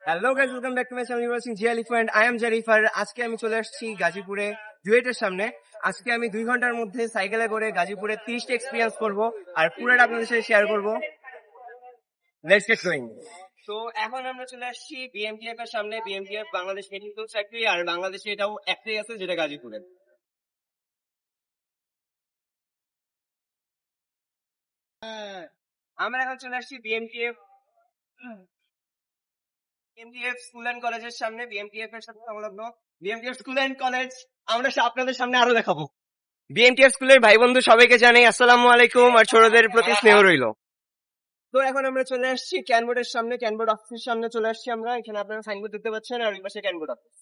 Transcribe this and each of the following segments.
Hello guys, welcome back to my channel. You are watching G Elephant. I am Jerifar. আজকে আমি চলে আসছি গাজীপুরে ডুয়েটের সামনে। আজকে আমি 2 ঘন্টার মধ্যে সাইকেলে করে গাজীপুরে 30টা এক্সপিরিয়েন্স করব আর পুরোটা আপনাদের সাথে শেয়ার করব। Let's get going. তো এখন আমরা চলে আসছি বিএমটিএফ এর সামনে। BMTF Bangladesh Medical Tools Factory, আর বাংলাদেশে এটাও একটাই আছে যেটা গাজীপুরে। আমরা এখন চলে আসছি বিএমটিএফ স্কুল এন্ড কলেজের সামনে। বিএমটিএফ এর সাথে সংলগ্ন বিএমটিএফ স্কুল এন্ড কলেজ আমরা আপনাদের সামনে আরো দেখাবো। বিএমটিএফ স্কুলের ভাই বন্ধু সবাইকে জানাই আসসালামু আলাইকুম, আর ছোটদের প্রতি স্নেহ রইল। তো এখন আমরা চলে আসছি ক্যানবোর্ডের সামনে, ক্যানবোর্ড অফিসের সামনে চলে আসছি আমরা। এখানে আপনারা সাইনবোর্ড দেখতে পাচ্ছেন, আর ওই পাশে ক্যানবোর্ড অফিস।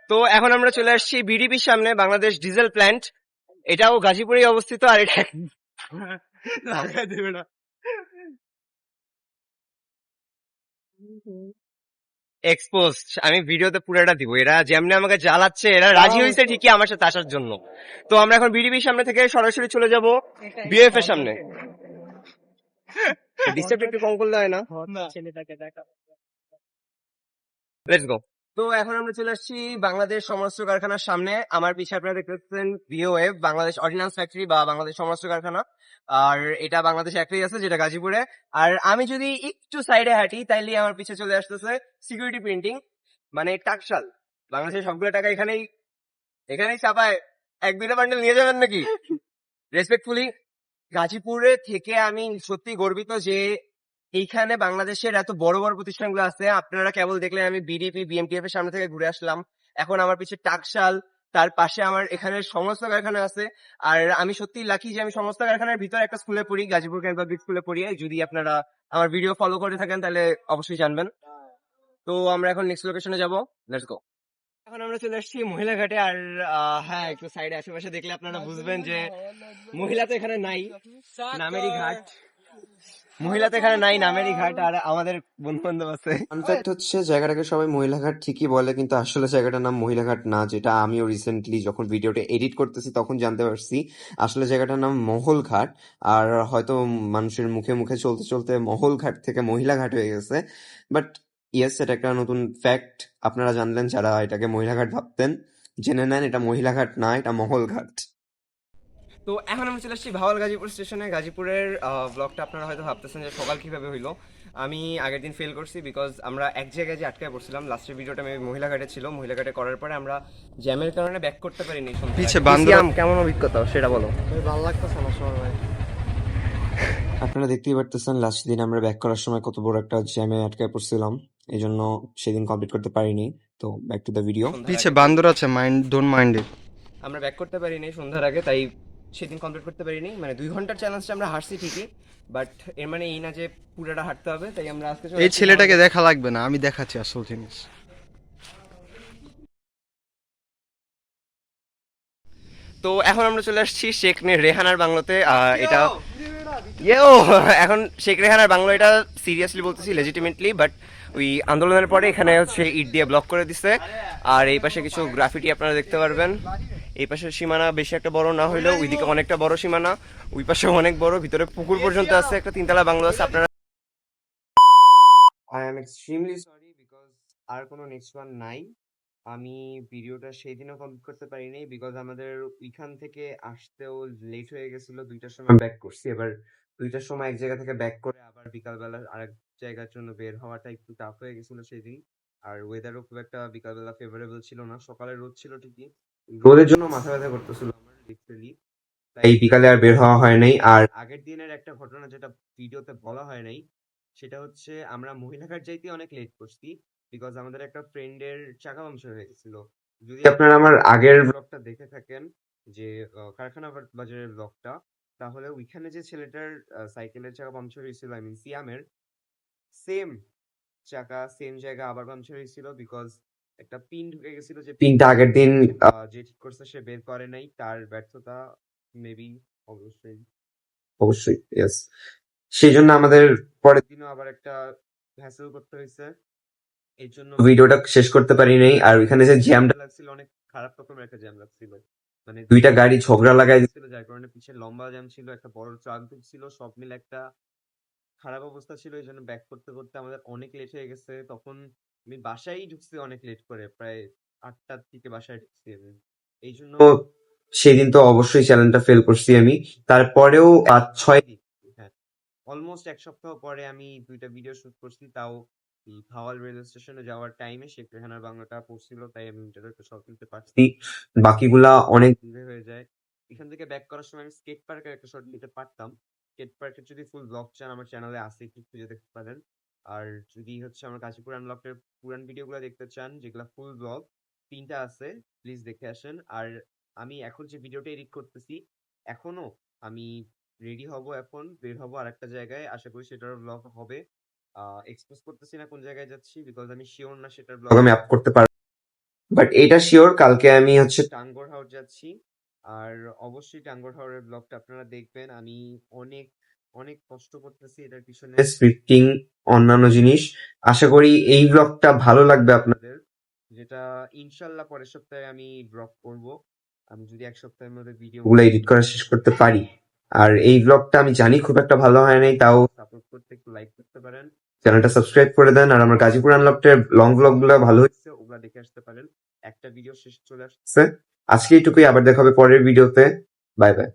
তো এখন আমরা চলে আসছি বিডিপির সামনে, বাংলাদেশ ডিজেল প্ল্যান্ট। এটাও গাজীপুরেই অবস্থিত, আর এটা লাগাই দেবে না। এক্সপোজ আমি ভিডিওতে পুরোটা দিব। এরা যেমনি আমাকে জ্বালাচ্ছে, এরা রাজি হয়েছে ঠিকই আমার সাথে আসার জন্য। তো আমরা এখন বিডিপির সামনে থেকে সরাসরি চলে যাব বিএফ এর সামনে। ডিস্টার্ব একটু কম করলে হয় না? Let's go. তো এখন আমরা চলে আসছি বাংলাদেশ সমরাস্ত্র কারখানার সামনে। আমার পিছিয়ে আপনারা দেখতে পাচ্ছেন বিওএফ, বাংলাদেশ অর্ডিন্যান্স ফ্যাক্টরি বা বাংলাদেশ সমরাস্ত্র কারখানা। আর এটা বাংলাদেশে একটাই আছে যেটা গাজীপুরে। আর আমি যদি একটু সাইডে হাঁটি তাইলে আমার পিছিয়ে চলে আসতেছে সিকিউরিটি প্রিন্টিং, মানে টাকশাল। বাংলাদেশের সবগুলো টাকা এখানেই ছাপায়। 1-2টা বান্ডেল নিয়ে যাবেন নাকি? রেসপেক্টফুলি, গাজীপুরে থেকে আমি সত্যি গর্বিত যে এইখানে বাংলাদেশের এত বড় বড় প্রতিষ্ঠানগুলো আছে। আপনারা কেবল দেখলেন আমি বিডিপি বিএমটিএফ এর সামনে থেকে ঘুরে আসলাম। এখন আমার পিছে টাকশাল, তার পাশে আমার এখানে সমস্ত কারখানা আছে। আর আমি সত্যি লাকি যে আমি সমস্ত কারখানার ভিতরে একটা স্কুলে পড়ি, গাজীপুর ক্যাম্প পাবলিক স্কুলে পড়ি। যদি আপনারা আমার ভিডিও ফলো করে থাকেন তাহলে অবশ্যই জানবেন। তো আমরা এখন নেক্সট লোকেশনে যাব। Let's go. এখন আমরা চলে আসছি মহিলা ঘাটে। আর হ্যাঁ, একটু সাইডে আশেপাশে দেখলে আপনারা বুঝবেন যে মহিলা তো এখানে নাই, নামেরই ঘাট। মহিলা তো এখানে নাই, নামেরই ঘাট। আর আমাদের বন্ধু বান্ধব আছে। ফানফ্যাক্ট হচ্ছে জায়গাটাকে সবাই মহিলাঘাট ঠিকই বলে, কিন্তু আসলে জায়গাটার নাম মহিলাঘাট না, যেটা আমিও রিসেন্টলি যখন ভিডিওটা এডিট করতেছি তখন জানতে পারছি। আসলে জায়গাটার নাম মহলঘাট। আর হয়তো মানুষের মুখে মুখে চলতে চলতে মহলঘাট থেকে মহিলাঘাট হয়ে গেছে। বাট ইয়েস, এটা একটা নতুন ফ্যাক্ট আপনারা জানলেন যারা এটাকে মহিলাঘাট ভাবতেন। জেনে নেন, এটা মহিলাঘাট না, এটা মহলঘাট। তো এখন আমি চলে আসছি ভাওয়াল গাজীপুর স্টেশনে। গাজীপুরের ব্লগটা আপনারা হয়তো ভাবতেছেন যে সকাল কিভাবে হইলো। আমি আগের দিন ফেল করছি, বিকজ আমরা এক জায়গায় যে আটকায় পড়ছিলাম। লাস্টের ভিডিওটা আমি মহিলাঘাটে ছিল, মহিলাঘাটে করার পরে আমরা জ্যামের কারণে ব্যাক করতে পারিনি। পিছে বান্দর। কেমন অভিজ্ঞতা সেটা বলো। ভালো লাগতেছে না সময়। আপনারা দেখতেই পারতেছেন লাস্ট দিন আমরা ব্যাক করার সময় কত বড় একটা জ্যামে আটকায় পড়ছিলাম, এই জন্য সেদিন কমপ্লিট করতে পারিনি। তো ব্যাক টু দ্য ভিডিও। পিছে বান্দর আছে, মাইন্ড ডোন্ট মাইন্ড ইট। আমরা ব্যাক করতে পারিনি সন্ধ্যার আগে, তাই সেদিন কমপ্লিট করতে পারিনি। মানে 2 ঘন্টার চ্যালেঞ্জটা আমরা হারছি ঠিকই, বাট এর মানে এই না যে পুরোটা হাঁটতে হবে। তাই আমরা আজকে এই ছেলেটাকে দেখা লাগবে না, আমি দেখাচ্ছি আসল জিনিস। তো এখন আমরা চলে আসছি শেখ রেহানার বাংলোতে। এটা ইয়েও এখন শেখ রেহানার বাংলো। এটা সিরিয়াসলি বলতেছি, লেজিটিমেটলি। বাট ওই আন্দোলনের পরে এখানে হচ্ছে ইট দিয়ে ব্লক করে দিছে। আর এই পাশে কিছু গ্রাফিটি আপনারা দেখতে পারবেন। এই পাশের সীমানা বেশি একটা বড় না হইলেও ওইদিকে অনেকটা বড় সীমানা, ওই পাশে অনেক বড়, ভিতরে পুকুর পর্যন্ত আছে, একটা 3 তলা বাংলো আছে। আপনারা I am extremely sorry because আর কোনো নেক্সট ওয়ান নাই। আমি ভিডিওটা সেই দিনও কমপ্লিট করতে পারিনি বিকজ আমাদের ওইখান থেকে আসতেও লেট হয়ে গেছিল। 2টার সময় ব্যাক করছি। এবার 2টার সময় এক জায়গা থেকে ব্যাক করে আবার বিকালবেলা আরেক জায়গার জন্য বের হওয়াটা একটু টাফ হয়ে গেছিল সেদিন। আর ওয়েদারও খুব একটা বিকালবেলা ফেভারেবল ছিল না। সকালে রোদ ছিল ঠিকই, রোদের জন্য মাথা ব্যথা করতেছিল আমার লিটারালি। তাই বিকালে আর বের হওয়া হয় নাই। আর আগের দিনের একটা ঘটনা যেটা ভিডিওতে বলা হয় নাই, সেটা হচ্ছে আমরা মহিলাঘাট যাইতে অনেক লেট করছি বিকজ আমাদের একটা ফ্রেন্ডের চাকা পাংচার হয়ে গেছিল। যদি আপনারা আমার আগের ব্লগটা দেখে থাকেন, যে কারখানা বাজারের ব্লগটা, তাহলে ওইখানে যে ছেলেটার সাইকেলের চাকা পাংচার হয়েছিল, আই মিন সিয়ামের, সেম চাকা সেম জায়গা আবার পাংচার হয়েছিল বিকজ একটা পিন ঢুকে গেছিল। যে পিনটা আগের দিন যে ঠিক করছে সে বের করে নাই, তার ব্যর্থতা মেবি। অবশ্যই অবশ্যই ইয়েস। সেই জন্য আমাদের পরের দিনও আবার একটা হ্যাসেল করতে হয়েছে। এই জন্য ভিডিওটা শেষ করতে পারি নাই। আর ওইখানে যে জ্যামটা লাগছিল, অনেক খারাপ রকমের একটা জ্যাম লাগছিল। মানে 2টা গাড়ি ঝগড়া লাগাই দিচ্ছিল, যার কারণে পিছিয়ে লম্বা জ্যাম ছিল, একটা বড় ট্রাক ঢুকছিল, সব মিলে একটা খারাপ অবস্থা ছিল, এই জন্য ব্যাক করতে করতে আমাদের অনেক লেট হয়ে গেছে। তখন আমি বাসায় ঢুকছি অনেক লেট করে, প্রায় 8টার দিকে বাসায় ঢুকছি আমি। এই জন্য সেদিন তো অবশ্যই চ্যানেলটা ফেল করছি আমি। তারপরেও 5-6 দিন, হ্যাঁ, অলমোস্ট 1 সপ্তাহ পরে আমি 2টা ভিডিও শুট করছি, তাও এই ভাওয়াল রেলওয়ে স্টেশনে যাওয়ার টাইমে শেখ রেহানার বাংলাটা পড়ছিল, তাই আমি ওইটারও একটা শর্ট নিতে পারছি। বাকিগুলা অনেক দূরে হয়ে যায়। এখান থেকে ব্যাক করার সময় আমি স্কেট পার্কের একটা শর্ট নিতে পারতাম। স্কেট পার্কের যদি ফুল ব্লগ চান আমার চ্যানেলে আছে, একটু খুঁজে দেখতে পারেন। আর যদি হচ্ছে আমার গাজীপুর আনলকের পুরান ভিডিওগুলো দেখতে চান, যেগুলা ফুল ব্লগ 3টা আছে, প্লিজ দেখে আসেন। আর আমি এখন যে ভিডিওটা এডিট করতেছি, এখনো আমি রেডি হব, এখন বের হব আরেকটা জায়গায়, আশা করি সেটার ব্লগ হবে। এক্সপোজ করতেছি না কোন জায়গায় যাচ্ছি, বিকজ আমি শিওর না সেটার ব্লগ আমি আপ করতে পারবো, বাট এটা শিওর কালকে আমি হচ্ছে টাঙ্গর হাওর যাচ্ছি। আর অবশ্যই টাঙ্গর হাওরের ব্লগটা আপনারা দেখবেন। আমি অনেক অনেক কষ্ট করতেছি এটার পিছনে, স্ক্রিপ্টিং, অন্যান্য জিনিস। আশা করি এই ব্লগটা ভালো লাগবে আপনাদের, যেটা ইনশাল্লাহ পরের সপ্তাহে আমি ড্রপ করব, আমি যদি 1 সপ্তাহের মধ্যে ভিডিওগুলো এডিট করা শেষ করতে পারি। আর এই ব্লগটা আমি জানি খুব একটা ভালো হয় নাই, তাও সাপোর্ট করতে একটু লাইক করতে পারেন, চ্যানেলটা সাবস্ক্রাইব করে দেন। আর আমার গাজীপুর আনলকটের লং ব্লগ গুলো ভালো হয়েছে, ওগুলা দেখে আসতে পারেন। একটা ভিডিও শেষ চলে আসছে। আজকে এইটুকুই, আবার দেখা হবে পরের ভিডিওতে। Bye bye.